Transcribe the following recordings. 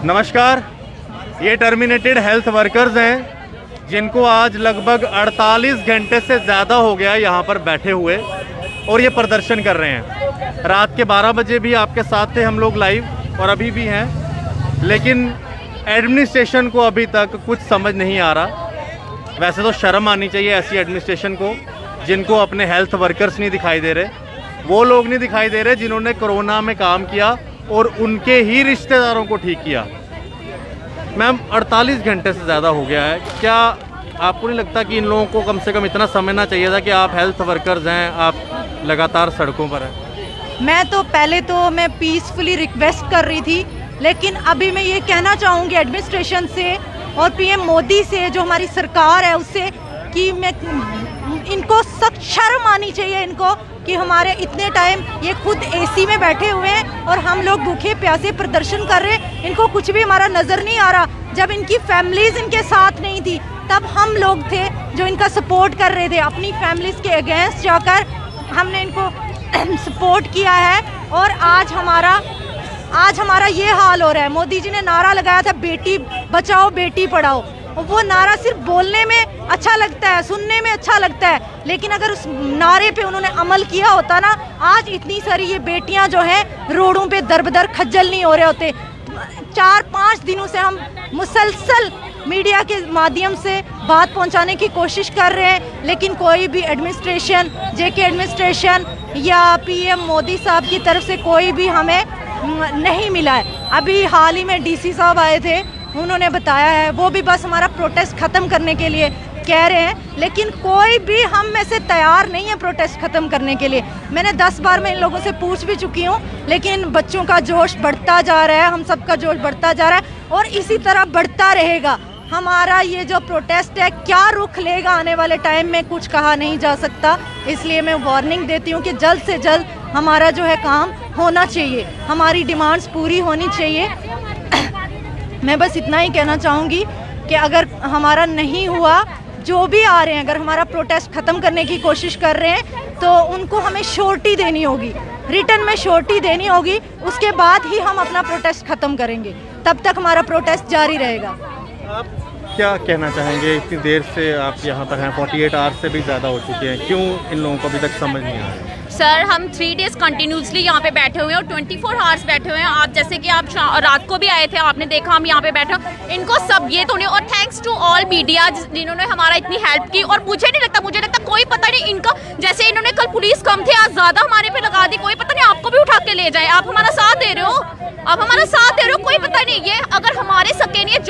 नमस्कार। ये terminated health workers हैं जिनको आज लगभग 48 घंटे से ज़्यादा हो गया यहाँ पर बैठे हुए और ये प्रदर्शन कर रहे हैं। रात के 12 बजे भी आपके साथ थे हम लोग लाइव और अभी भी हैं, लेकिन एडमिनिस्ट्रेशन को अभी तक कुछ समझ नहीं आ रहा। वैसे तो शर्म आनी चाहिए ऐसी एडमिनिस्ट्रेशन को जिनको अपने हेल्थ वर्कर्स नहीं दिखाई दे रहे, वो लोग नहीं दिखाई दे रहे जिन्होंने कोरोना में काम किया और उनके ही रिश्तेदारों को ठीक किया। मैम 48 घंटे से ज़्यादा हो गया है, क्या आपको नहीं लगता कि इन लोगों को कम से कम इतना समझना चाहिए था कि आप हेल्थ वर्कर्स हैं, आप लगातार सड़कों पर हैं? पहले तो मैं पीसफुली रिक्वेस्ट कर रही थी, लेकिन अभी मैं ये कहना चाहूँगी एडमिनिस्ट्रेशन से और पीएम मोदी से, जो हमारी सरकार है उससे, कि मैं इनको सख्त शर्म आनी चाहिए इनको कि हमारे इतने टाइम ये खुद एसी में बैठे हुए हैं और हम लोग भूखे प्यासे प्रदर्शन कर रहे हैं, इनको कुछ भी हमारा नज़र नहीं आ रहा। जब इनकी फैमिलीज इनके साथ नहीं थी तब हम लोग थे जो इनका सपोर्ट कर रहे थे, अपनी फैमिलीज के अगेंस्ट जाकर हमने इनको सपोर्ट किया है। और आज हमारा ये हाल हो रहा है। मोदी जी ने नारा लगाया था बेटी बचाओ बेटी पढ़ाओ, वो नारा सिर्फ बोलने में अच्छा लगता है, सुनने में अच्छा लगता है, लेकिन अगर उस नारे पे उन्होंने अमल किया होता ना, आज इतनी सारी ये बेटियां जो हैं रोडों पे दर-बदर खज्जल नहीं हो रहे होते। 4-5 दिनों से हम मुसलसल मीडिया के माध्यम से बात पहुंचाने की कोशिश कर रहे हैं, लेकिन कोई भी एडमिनिस्ट्रेशन, जेके एडमिनिस्ट्रेशन या पीएम मोदी साहब की तरफ से कोई भी हमें नहीं मिला है। अभी हाल ही में डीसी साहब आए थे, उन्होंने बताया है, वो भी बस हमारा प्रोटेस्ट ख़त्म करने के लिए कह रहे हैं, लेकिन कोई भी हम में से तैयार नहीं है प्रोटेस्ट ख़त्म करने के लिए। मैंने 10 बार मैं इन लोगों से पूछ भी चुकी हूँ, लेकिन बच्चों का जोश बढ़ता जा रहा है, हम सबका जोश बढ़ता जा रहा है और इसी तरह बढ़ता रहेगा। हमारा ये जो प्रोटेस्ट है क्या रुख लेगा आने वाले टाइम में कुछ कहा नहीं जा सकता, इसलिए मैं वार्निंग देती हूँ कि जल्द से जल्द हमारा जो है काम होना चाहिए, हमारी डिमांड्स पूरी होनी चाहिए। मैं बस इतना ही कहना चाहूँगी कि अगर हमारा नहीं हुआ, जो भी आ रहे हैं अगर हमारा प्रोटेस्ट ख़त्म करने की कोशिश कर रहे हैं तो उनको हमें श्योरिटी देनी होगी, रिटर्न में श्योरिटी देनी होगी, उसके बाद ही हम अपना प्रोटेस्ट ख़त्म करेंगे, तब तक हमारा प्रोटेस्ट जारी रहेगा। आप क्या कहना चाहेंगे? इतनी देर से आप यहाँ पर हैं, 48 आवर्स से भी ज़्यादा हो चुके हैं, क्यों इन लोगों को अभी तक समझ नहीं आ रहा? सर, हम 3 डेज़ कंटिन्यूसली यहाँ पे बैठे हुए हैं और 24 आवर्स बैठे हुए हैं। आप जैसे कि आप रात को भी आए थे, आपने देखा हम यहाँ पे बैठे हैं। इनको सब ये तो नहीं, और थैंक्स टू ऑल मीडिया जिन्होंने हमारा इतनी हेल्प की। और मुझे लगता कोई पता नहीं इनका, जैसे इन्होंने कल पुलिस कम थे आज ज़्यादा हमारे पे लगा दी, कोई पता नहीं आपको भी उठा के ले जाए। आप हमारा साथ दे रहे हो, कोई पता नहीं। ये अगर हमारे सके नहीं है,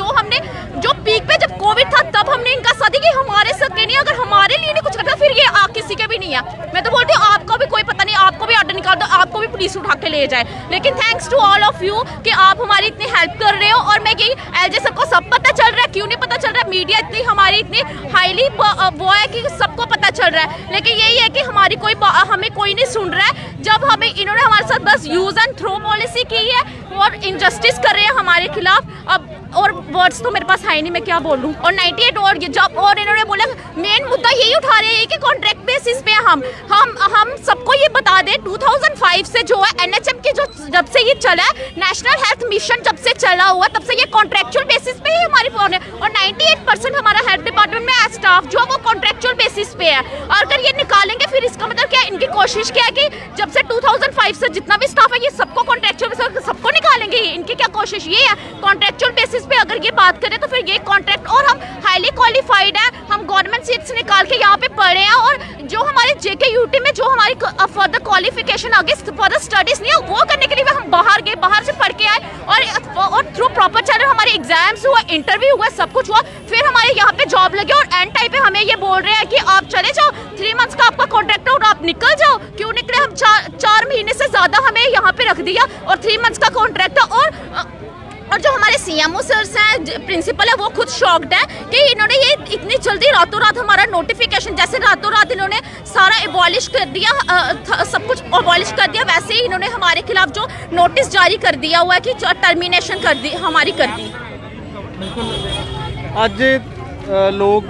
जो पीक पे जब कोविड था तब हमने इनका साथ दिया, हमारे सके नहीं, अगर हमारे लिए नहीं कुछ करता फिर ये किसी के भी नहीं है। मैं तो बोलती हूँ आपका भी कोई पता नहीं, आपको भी ऑर्डर निकाल दो, आपको भी पुलिस उठा के ले जाए। लेकिन thanks to all of you कि आप हमारी इतनी हेल्प कर रहे हो। और मैं यही एलजे सबको सब पता चल रहा है, क्यों नहीं पता चल रहा है? मीडिया इतनी हमारी इतनी हाईली वो है कि सबको पता चल रहा है, लेकिन यही है कि हमारी हमें कोई नहीं सुन रहा है। जब हमें इन्होंने हमारे साथ बस यूज एंड थ्रो पॉलिसी की है और इनजस्टिस कर रहे हैं हमारे खिलाफ, अब और वर्ड्स तो मेरे पास है नहीं, मैं क्या बोलूं। और 98 और इन्होंने बोला मेन मुद्दा यही उठा रहे हैं कि कॉन्ट्रैक्ट बेसिस पे हम सबको ये बता दें, 2005 से जो है एनएचएम की जो जब से ये चला है, नेशनल हेल्थ मिशन जब से चला हुआ तब से ये कॉन्ट्रैक्चुअल बेसिस पे ही हमारी फोन है। और 98% हमारा हेल्थ डिपार्टमेंट में स्टाफ जो वो कॉन्ट्रैक्चुअल बेसिस पे है। और अगर ये निकालेंगे फिर इसका मतलब क्या है? इनकी कोशिश क्या है कि जब से 2005 से जितना भी स्टाफ है ये सबको कॉन्ट्रैक्चुअल बेसिस सबको निकालेंगे। इनकी क्या कोशिश ये है? कॉन्ट्रैक्चुअल बेसिस पे अगर ये बात करें तो फिर ये कॉन्ट्रैक्ट, और हम हाईली क्वालिफाइड हैं, हम गवर्नमेंट सीट से निकाल के यहाँ पे पढ़े हैं, और जो हमारे जेके यूटी में जो हमारी फर्दर क्वालिफिकेशन आगे फर्दर स्टडीज नहीं है वो करने के लिए हम बाहर गए, बाहर से पढ़ के आए और थ्रू प्रॉपर चैनल हमारे एग्जाम्स हुआ, इंटरव्यू हुआ, सब कुछ हुआ, फिर हमारे यहाँ पे जॉब लगे। और एंड टाइम पे हमें ये बोल रहे हैं कि आप चले जाओ, 3 मंथ्स का आपका कॉन्ट्रैक्ट है और आप निकल जाओ। क्यों निकले? हम 4 महीने से ज्यादा हमें यहाँ पे रख दिया और 3 मंथ्स का कॉन्ट्रैक्ट है। और जो हमारे सीएमओ सर्स हैं, प्रिंसिपल है, वो खुद शॉक्ड है कि इन्होंने ये इतनी जल्दी रातों रात हमारा नोटिफिकेशन, जैसे रातों रात इन्होंने सारा एबॉलिश कर दिया, सब कुछ एबॉलिश कर दिया, वैसे ही इन्होंने हमारे खिलाफ जो नोटिस जारी कर दिया हुआ है कि टर्मिनेशन कर दी हमारी कर दी। ਅੱਜ लोग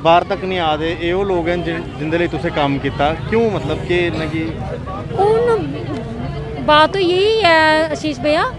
बाहर तक नहीं आते, ये वो लोग हैं जिंदे लिए तुसे काम किया, क्यों? मतलब कि बात तो यही है आशीष भैया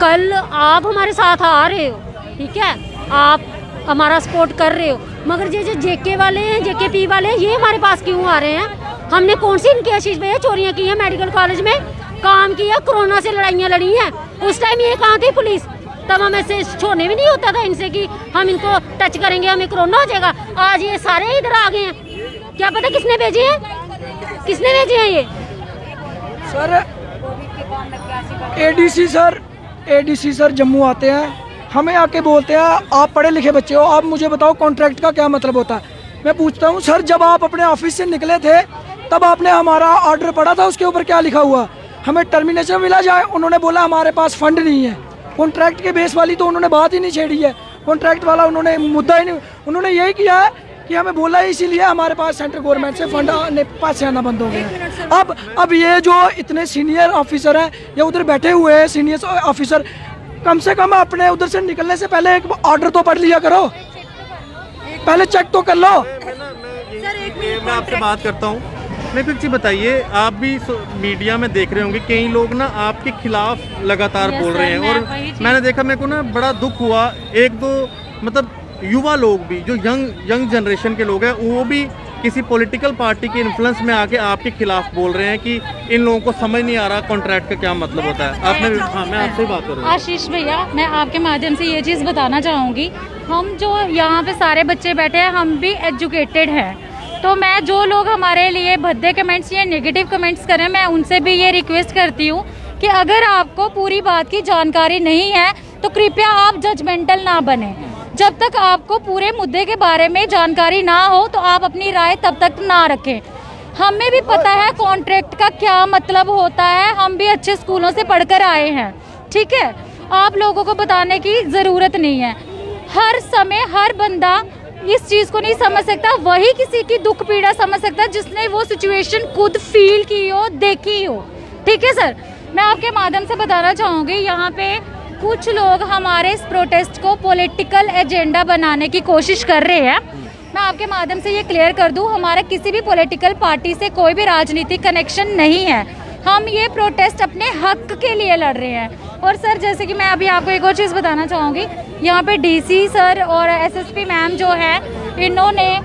कल आप हमारे साथ आ रहे हो, ठीक है, आप हमारा सपोर्ट कर रहे हो, मगर ये जो जेके वाले हैं, जेकेपी वाले हैं, ये हमारे पास क्यों आ रहे हैं? हमने कौन सी इनकी आशीष भैया चोरियां की हैं? मेडिकल कॉलेज में काम किया, कोरोना से लड़ाइयाँ लड़ी हैं, उस टाइम ये कहाँ थी पुलिस? तब हमें से छोड़ने भी नहीं होता था इनसे कि हम इनको टच करेंगे हमें कोरोना हो जाएगा। आज ये सारे इधर आ गए हैं, क्या पता किसने भेजे हैं, किसने भेजे हैं ये? सर एडीसी सर जम्मू आते हैं, हमें आके बोलते हैं आप पढ़े लिखे बच्चे हो, आप मुझे बताओ कॉन्ट्रैक्ट का क्या मतलब होता है। मैं पूछता हूँ सर, जब आप अपने ऑफिस से निकले थे तब आपने हमारा ऑर्डर पढ़ा था, उसके ऊपर क्या लिखा हुआ? हमें टर्मिनेशन मिला जाए, उन्होंने बोला हमारे पास फंड नहीं है। कॉन्ट्रैक्ट के बेस वाली तो उन्होंने बात ही नहीं छेड़ी है, कॉन्ट्रैक्ट वाला उन्होंने मुद्दा ही नहीं, उन्होंने यही किया है कि हमें बोला है इसीलिए हमारे पास सेंट्रल गवर्नमेंट से फंड पास आना बंद हो गया। अब ये जो इतने सीनियर ऑफिसर हैं या उधर बैठे हुए हैं सीनियर ऑफिसर, कम से कम अपने उधर से निकलने से पहले एक ऑर्डर तो पढ़ लिया करो, पहले चेक तो कर लो। मैं आपसे बात करता हूँ, मैं कुछ चीज़ बताइए, आप भी मीडिया में देख रहे होंगे कई लोग ना आपके खिलाफ लगातार बोल रहे हैं, और मैंने देखा, मेरे को ना बड़ा दुख हुआ, एक दो मतलब युवा लोग भी जो यंग जनरेशन के लोग हैं वो भी किसी पॉलिटिकल पार्टी के इन्फ्लुएंस में आके आपके खिलाफ बोल रहे हैं कि इन लोगों को समझ नहीं आ रहा कॉन्ट्रैक्ट का क्या मतलब होता है। आपने हाँ, मैं आपसे ही बात कर रहा हूँ। आशीष भैया, मैं आपके माध्यम से ये चीज़ बताना चाहूँगी, हम जो यहाँ पे सारे बच्चे बैठे हैं हम भी एजुकेटेड हैं, तो मैं जो लोग हमारे लिए भद्दे कमेंट्स या नेगेटिव कमेंट्स करें, मैं उनसे भी ये रिक्वेस्ट करती हूँ कि अगर आपको पूरी बात की जानकारी नहीं है तो कृपया आप जजमेंटल ना बने। जब तक आपको पूरे मुद्दे के बारे में जानकारी ना हो तो आप अपनी राय तब तक ना रखें। हमें भी पता है कॉन्ट्रैक्ट का क्या मतलब होता है, हम भी अच्छे स्कूलों से पढ़कर आए हैं, ठीक है, आप लोगों को बताने की ज़रूरत नहीं है। हर समय हर बंदा इस चीज़ को नहीं समझ सकता, वही किसी की दुख पीड़ा समझ सकता है जिसने वो सिचुएशन खुद फील की हो, देखी हो, ठीक है सर। मैं आपके माध्यम से बताना चाहूँगी, यहाँ पे कुछ लोग हमारे इस प्रोटेस्ट को पॉलिटिकल एजेंडा बनाने की कोशिश कर रहे हैं। मैं आपके माध्यम से ये क्लियर कर दूं, हमारा किसी भी पॉलिटिकल पार्टी से कोई भी राजनीतिक कनेक्शन नहीं है, हम ये प्रोटेस्ट अपने हक के लिए लड़ रहे हैं। और सर जैसे कि मैं अभी आपको एक और चीज़ बताना चाहूँगी, यहाँ पे डीसी सर और एसएसपी मैम जो है, इन्होंने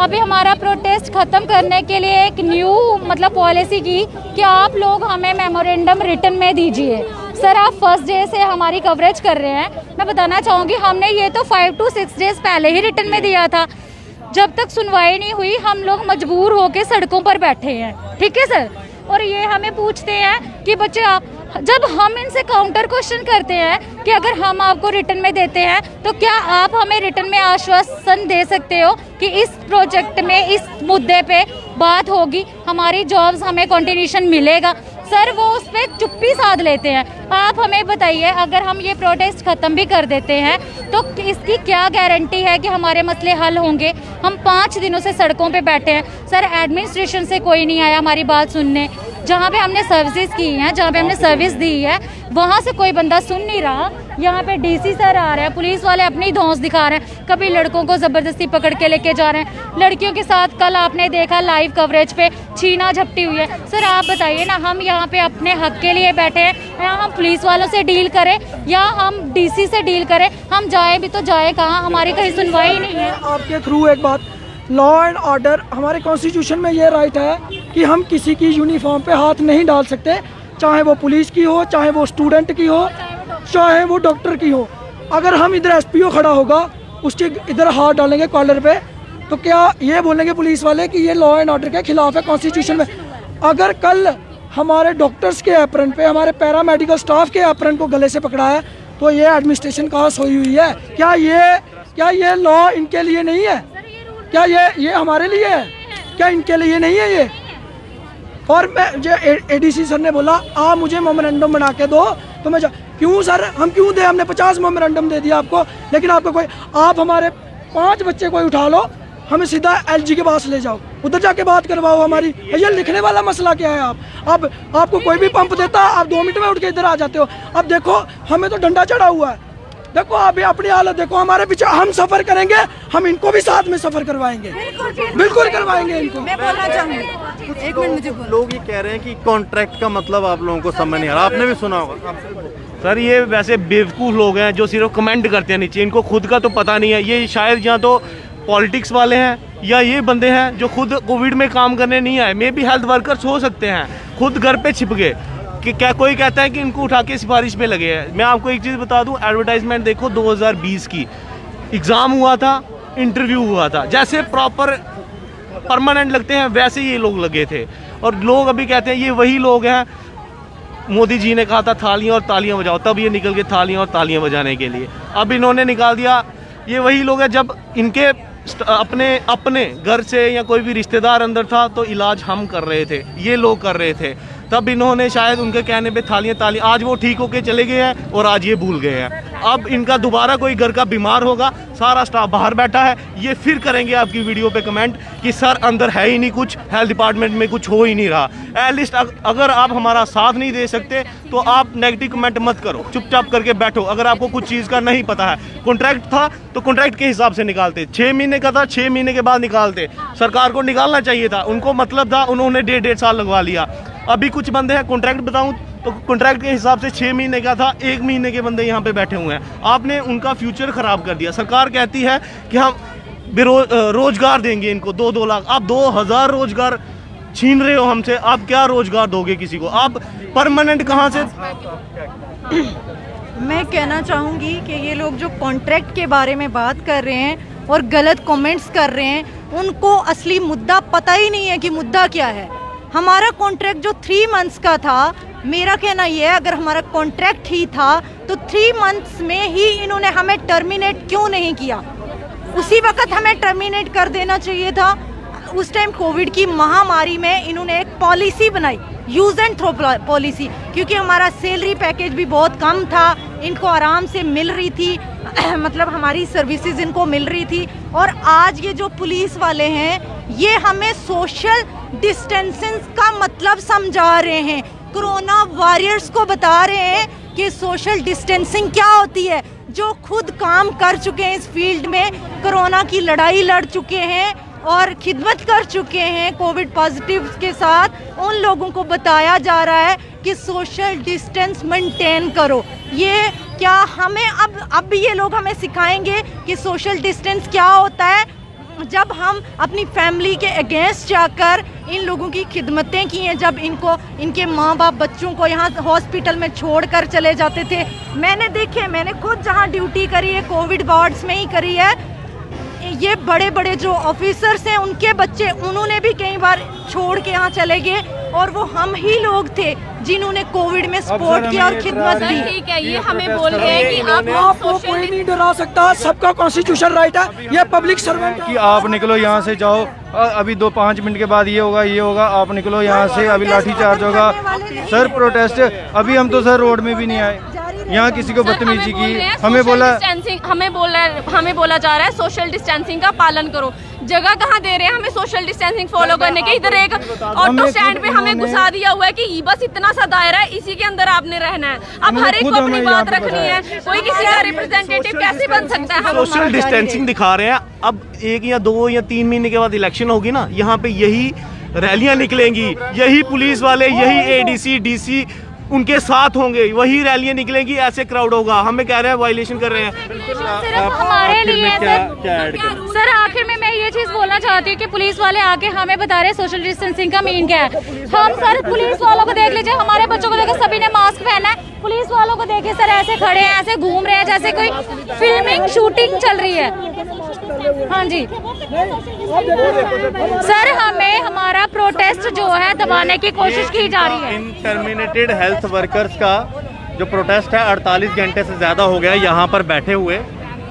अभी हमारा प्रोटेस्ट ख़त्म करने के लिए एक न्यू मतलब पॉलिसी की कि आप लोग हमें मेमोरेंडम रिटन में दीजिए। सर आप फर्स्ट डे से हमारी कवरेज कर रहे हैं, मैं बताना चाहूँगी हमने ये तो 5 to 6 डेज पहले ही रिटन में दिया था, जब तक सुनवाई नहीं हुई हम लोग मजबूर होकर सड़कों पर बैठे हैं, ठीक है सर। और ये हमें पूछते हैं कि बच्चे आप, जब हम इनसे काउंटर क्वेश्चन करते हैं कि अगर हम आपको रिटर्न में देते हैं तो क्या आप हमें रिटर्न में आश्वासन दे सकते हो कि इस प्रोजेक्ट में इस मुद्दे पे बात होगी, हमारी जॉब्स हमें कंटिन्यूशन मिलेगा? सर वो उस पर चुप्पी साध लेते हैं। आप हमें बताइए, अगर हम ये प्रोटेस्ट ख़त्म भी कर देते हैं तो इसकी क्या गारंटी है कि हमारे मसले हल होंगे? हम 5 दिनों से सड़कों पे बैठे हैं सर, एडमिनिस्ट्रेशन से कोई नहीं आया हमारी बात सुनने, जहाँ पे हमने सर्विसेज की हैं, जहाँ पे हमने सर्विस दी है, वहाँ से कोई बंदा सुन नहीं रहा। यहाँ पे डीसी सर आ रहे हैं, पुलिस वाले अपनी धौंस दिखा रहे हैं, कभी लड़कों को ज़बरदस्ती पकड़ के लेके जा रहे हैं, लड़कियों के साथ कल आपने देखा लाइव कवरेज पे छीना झपटी हुई है। सर आप बताइए ना, हम यहाँ पे अपने हक के लिए बैठे हैं, या हम पुलिस वालों से डील करें या हम डीसी से डील करें? हम जाए भी तो जाए कहाँ, हमारी कहीं सुनवाई नहीं है। आपके थ्रू एक बात, लॉ एंड ऑर्डर, हमारे कॉन्स्टिट्यूशन में ये राइट है कि हम किसी की यूनिफॉर्म पे हाथ नहीं डाल सकते, चाहे वो पुलिस की हो, चाहे वो स्टूडेंट की हो, चाहे वो डॉक्टर की हो। अगर हम इधर एसपीओ खड़ा होगा, उसके इधर हाथ डालेंगे कॉलर पे, तो क्या ये बोलेंगे पुलिस वाले कि ये लॉ एंड ऑर्डर के खिलाफ है कॉन्स्टिट्यूशन में? अगर कल हमारे डॉक्टर्स के एप्रन पे, हमारे पैरामेडिकल स्टाफ के एप्रन को गले से पकड़ा है, तो ये एडमिनिस्ट्रेशन कहाँ सोई हुई है? क्या ये लॉ इनके लिए नहीं है? क्या ये हमारे लिए है? क्या इनके लिए नहीं है ये? और मैं जो एडीसी सर ने बोला आप मुझे मेमोरेंडम बना के दो, तो मैं क्यों सर, हम क्यों दे? हमने 50 मेमोरेंडम दे दिया आपको, लेकिन आपको कोई, आप हमारे 5 बच्चे कोई उठा लो, हमें सीधा एलजी के पास ले जाओ, उधर जाके बात करवाओ हमारी। ये लिखने वाला मसला क्या है? आप आपको कोई भी पंप देता, आप 2 मिनट में उठ के इधर आ जाते हो। अब देखो हमें तो डंडा चढ़ा हुआ है, देखो अभी अपनी हालत देखो, हमारे पीछे हम सफर करेंगे, हम इनको भी साथ में सफर करवाएंगे, बिल्कुल करवाएंगे इनको। मैं बोलना चाहूंगी, एक मिनट मुझे बोलो। लोग ये कह रहे हैं कि कॉन्ट्रैक्ट का मतलब आप लोगों को समझ नहीं आ रहा, आपने भी सुना होगा। सर ये वैसे बेवकूफ़ लोग हैं जो सिर्फ कमेंट करते हैं नीचे, इनको खुद का तो पता नहीं है। ये शायद या तो पॉलिटिक्स वाले हैं या ये बंदे हैं जो खुद कोविड में काम करने नहीं आए। मे भी हेल्थ वर्कर्स हो सकते हैं, खुद घर पे छिप गए कि क्या कोई कहता है कि इनको उठा के सिफारिश पे लगे हैं। मैं आपको एक चीज़ बता दूं, एडवर्टाइजमेंट देखो 2020 की, एग्ज़ाम हुआ था, इंटरव्यू हुआ था, जैसे प्रॉपर परमानेंट लगते हैं वैसे ये लोग लगे थे। और लोग अभी कहते हैं ये वही लोग हैं, मोदी जी ने कहा था थालियां और तालियां बजाओ, तब ये निकल के थालियां और तालियां बजाने के लिए। अब इन्होंने निकाल दिया, ये वही लोग हैं जब इनके अपने घर से या कोई भी रिश्तेदार अंदर था तो इलाज हम कर रहे थे, ये लोग कर रहे थे, तब इन्होंने शायद उनके कहने पे थालियां तालियां, आज वो ठीक होके चले गए हैं और आज ये भूल गए हैं। अब इनका दोबारा कोई घर का बीमार होगा, सारा स्टाफ बाहर बैठा है, ये फिर करेंगे आपकी वीडियो पे कमेंट कि सर अंदर है ही नहीं कुछ, हेल्थ डिपार्टमेंट में कुछ हो ही नहीं रहा। एटलीस्ट अगर आप हमारा साथ नहीं दे सकते तो आप नेगेटिव कमेंट मत करो, चुपचाप करके बैठो। अगर आपको कुछ चीज़ का नहीं पता है, कॉन्ट्रैक्ट था तो कॉन्ट्रैक्ट के हिसाब से निकालते, 6 महीने का था 6 महीने के बाद निकालते, सरकार को निकालना चाहिए था, उनको मतलब था, उन्होंने 1.5 साल लगवा लिया। अभी कुछ बंदे हैं, कॉन्ट्रैक्ट बताऊं तो कॉन्ट्रैक्ट के हिसाब से 6 महीने का था, 1 महीने के बंदे यहाँ पे बैठे हुए हैं। आपने उनका फ्यूचर ख़राब कर दिया। सरकार कहती है कि हम रोजगार देंगे इनको 2-2 लाख, आप 2000 रोजगार छीन रहे हो हमसे, आप क्या रोजगार दोगे किसी को? आप परमानेंट कहाँ से? मैं कहना चाहूँगी कि ये लोग जो कॉन्ट्रैक्ट के बारे में बात कर रहे हैं और गलत कमेंट्स कर रहे हैं, उनको असली मुद्दा पता ही नहीं है कि मुद्दा क्या है। हमारा कॉन्ट्रैक्ट जो 3 मंथ्स का था, मेरा कहना ये है अगर हमारा कॉन्ट्रैक्ट ही था तो 3 मंथ्स में ही इन्होंने हमें टर्मिनेट क्यों नहीं किया? उसी वक्त हमें टर्मिनेट कर देना चाहिए था। उस टाइम कोविड की महामारी में इन्होंने एक पॉलिसी बनाई, यूज़ एंड थ्रो पॉलिसी, क्योंकि हमारा सैलरी पैकेज भी बहुत कम था, इनको आराम से मिल रही थी मतलब हमारी सर्विसेज इनको मिल रही थी। और आज ये जो पुलिस वाले हैं ये हमें सोशल डिस्टेंसिंग का मतलब समझा रहे हैं, कोरोना वॉरियर्स को बता रहे हैं कि सोशल डिस्टेंसिंग क्या होती है। जो खुद काम कर चुके हैं इस फील्ड में, कोरोना की लड़ाई लड़ चुके हैं और खिदमत कर चुके हैं कोविड पॉजिटिव के साथ, उन लोगों को बताया जा रहा है कि सोशल डिस्टेंस मेंटेन करो। ये क्या हमें अब ये लोग हमें सिखाएंगे कि सोशल डिस्टेंस क्या होता है, जब हम अपनी फैमिली के अगेंस्ट जाकर इन लोगों की खिदमतें की हैं, जब इनके माँ बाप बच्चों को यहाँ हॉस्पिटल में छोड़कर चले जाते थे। मैंने खुद जहाँ ड्यूटी करी है कोविड वार्ड्स में ही करी है, ये बड़े बड़े जो ऑफिसर्स हैं उनके बच्चे, उन्होंने भी कई बार छोड़ के यहाँ चले गए और वो हम ही लोग थे जिन्होंने कोविड में सपोर्ट किया और खिदमत दी। ठीक है, ये हमें बोल रहे हैं कि आपको कोई नहीं डरा सकता, सबका कॉन्स्टिट्यूशन राइट है, ये पब्लिक सर्वेंट कि आप निकलो यहाँ से, जाओ अभी 2-5 मिनट के बाद ये होगा, आप निकलो यहाँ से, अभी लाठी चार्ज होगा। सर प्रोटेस्ट, अभी हम तो सर रोड में भी नहीं आए, यहाँ किसी को बदतमीजी की, हमें बोला जा रहा है सोशल डिस्टेंसिंग का पालन करो। जगह कहाँ दे रहे हैं हमें सोशल डिस्टेंसिंग फॉलो करने के? इधर एक ऑटो स्टैंड पे हमें घुसा दिया हुआ है कि बस इतना सा दायरा है, इसी के अंदर आपने रहना है। अब हर एक को अपनी बात रखनी है, कोई किसी का रिप्रेजेंटेटिव कैसे बन सकता है? सोशल डिस्टेंसिंग दिखा रहे हैं। अब 1 या 2 या 3 महीने के बाद इलेक्शन होगी ना, यहाँ पे यही रैलियां निकलेंगी, यही पुलिस वाले, यही ADC DC उनके साथ होंगे, वही रैलियां निकलेंगी, ऐसे क्राउड होगा। हमें कह रहे हैं वायलेशन कर रहे हैं। सिर्फ हमारे लिए सर आखिर में मैं ये चीज बोलना चाहती हूँ कि पुलिस वाले आके हमें बता रहे हैं सोशल डिस्टेंसिंग का मीन क्या है। हम सर पुलिस वालों को देख लीजिए, हमारे बच्चों को देखिए सभी ने मास्क पहना है, पुलिस वालों को देखिए सर ऐसे खड़े हैं, ऐसे घूम रहे हैं जैसे कोई फिल्मिंग शूटिंग चल रही है। हाँ जी सर, हमें हमारा प्रोटेस्ट जो है दबाने की कोशिश की जा रही है। इन टर्मिनेटेड हेल्थ वर्कर्स का जो प्रोटेस्ट है 48 घंटे से ज़्यादा हो गया यहाँ पर बैठे हुए,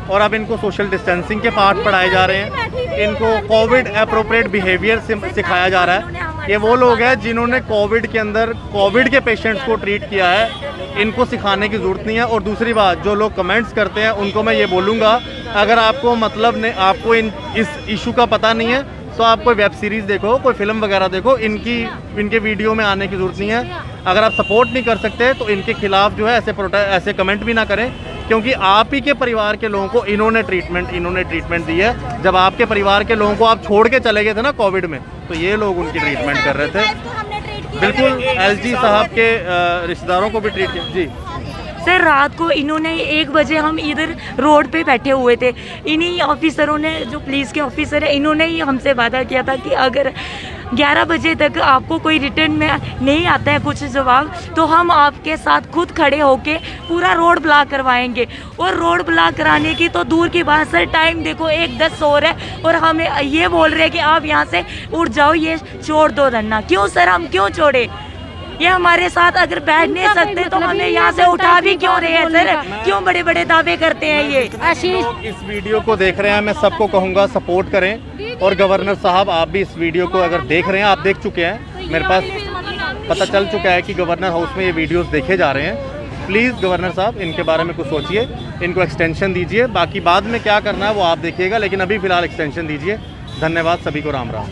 और अब इनको सोशल डिस्टेंसिंग के पार्ट पढ़ाए जा रहे हैं, इनको कोविड एप्रोप्रिएट बिहेवियर सिखाया जा रहा है। ये वो लोग हैं जिन्होंने कोविड के अंदर कोविड के पेशेंट्स को ट्रीट किया है, इनको सिखाने की ज़रूरत नहीं है। और दूसरी बात, जो लोग कमेंट्स करते हैं उनको मैं ये बोलूँगा, अगर आपको आपको इस इशू का पता नहीं है तो आप कोई वेब सीरीज़ देखो, कोई फिल्म वगैरह देखो, इनके वीडियो में आने की ज़रूरत नहीं है। अगर आप सपोर्ट नहीं कर सकते तो इनके खिलाफ जो है ऐसे कमेंट भी ना करें, क्योंकि आप ही के परिवार के लोगों को इन्होंने ट्रीटमेंट दी है। जब आपके परिवार के लोगों को आप छोड़ के चले गए थे ना कोविड में, तो ये लोग उनकी ट्रीटमेंट कर रहे थे। बिल्कुल एलजी साहब के रिश्तेदारों को भी ट्रीट किया जी। सर रात को इन्होंने 1 बजे हम इधर रोड पे बैठे हुए थे, इन्हीं ऑफिसरों ने, जो पुलिस के ऑफिसर है, इन्होंने ही हमसे वादा किया था कि अगर 11 बजे तक आपको कोई रिटर्न में नहीं आता है कुछ जवाब, तो हम आपके साथ खुद खड़े होके पूरा रोड ब्लॉक करवाएंगे। और रोड ब्लॉक कराने की तो दूर की बात सर, टाइम देखो 1:10 हो रहा है और हमें ये बोल रहे हैं कि आप यहाँ से उठ जाओ, ये छोड़ दो धरना। क्यों सर, हम क्यों छोड़े? ये हमारे साथ अगर बैठ नहीं सकते तो हमें यहाँ से उठा भी क्यों रहे हैं सर? क्यों बड़े बड़े दावे करते हैं ये? लोग इस वीडियो को देख रहे हैं, मैं सबको कहूँगा सपोर्ट करें। और गवर्नर साहब आप भी इस वीडियो को अगर देख रहे हैं, आप देख चुके हैं, मेरे पास पता चल चुका है कि गवर्नर हाउस में ये वीडियोस देखे जा रहे हैं। प्लीज़ गवर्नर साहब इनके बारे में कुछ सोचिए, इनको एक्सटेंशन दीजिए। बाकी बाद में क्या करना है वो आप देखिएगा, लेकिन अभी फ़िलहाल एक्सटेंशन दीजिए। धन्यवाद, सभी को राम राम।